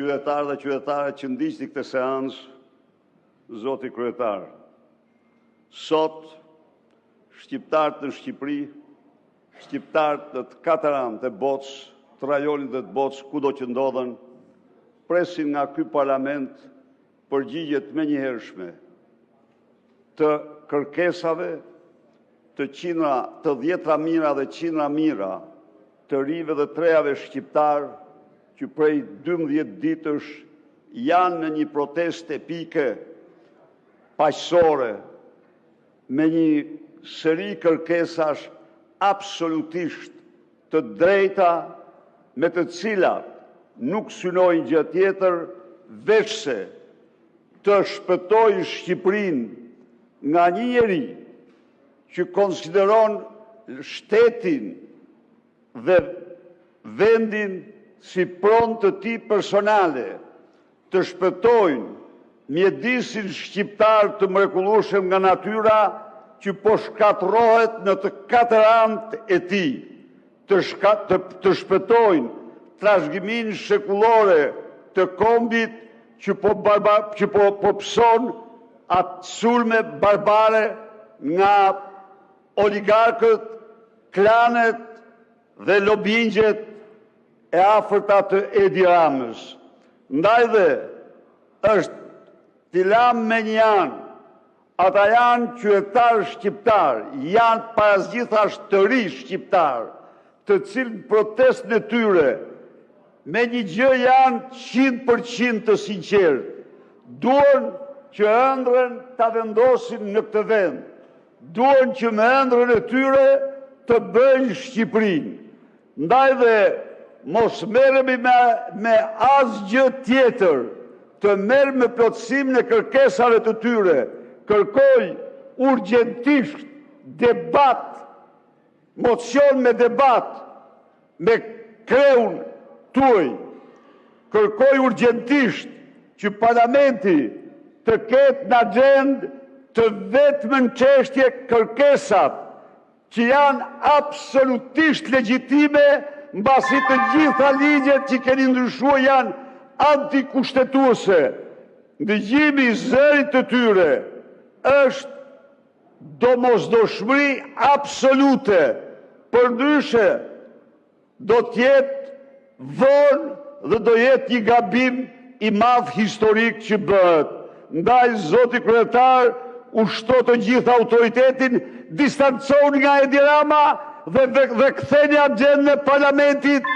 Qytetarë dhe qytetare që ndiqni këtë seancë, zoti kryetar. Sot, shqiptarët në Shqipëri, shqiptarët në të katër anë të botës, të rajonit dhe të botës, kudo që ndodhen, presin nga ky parlament përgjigjet menjëhershme të kërkesave të dhjetra mira dhe qindra mira të rive dhe trejave shqiptar që prej 12 ditësh janë në një protestë epike paqësore me një seri kërkesash absolutisht të drejta me të cilat nuk synojnë gjë tjetër veçse të shpëtojë Shqipërinë nga një njeri që konsideron shtetin dhe vendin si pronë të tij personale, të shpëtojnë mjedisin shqiptar të mrekullueshëm nga natyra që po shkatërrohet në të katër anët e tij, të shpëtojnë trashëgiminë shekullore të kombit që po pson atë sulme barbare nga oligarkët, klanet dhe lobingjet e afërta të Edi Ramës. Ndaj dhe është t'i lam me një anë, ata janë qytetarë shqiptar, janë parazgjithash të ri shqiptar, të cilën protestën e tyre me një gjë janë 100% të sinqertë. Duan që ëndrrën ta vendosin në këtë vend. Duan që me ëndrrën e tyre të bëjnë Shqipërinë. Ndaj dhe mos merremi me asgjë tjetër, të merr me plotësimin e kërkesave të tyre. Kërkoj urgjentisht debat, mocion me debat me kreun tuaj. Kërkoj urgjentisht që parlamenti të ketë në agjendë të vetmën çështje kërkesat që janë absolutisht legjitime, mbasi të gjitha ligjet që keni ndryshuar janë antikushtetuese. Ndëgjimi i zërit të tyre është domosdoshmëri absolute, përndryshe do t'jetë vonë dhe do jetë një gabim i madh historik që bëhet. Ndaj zoti kryetar, ushtro të gjithë autoritetin, distanconi nga Edi Rama dhe ktheni agjendën e parlamentit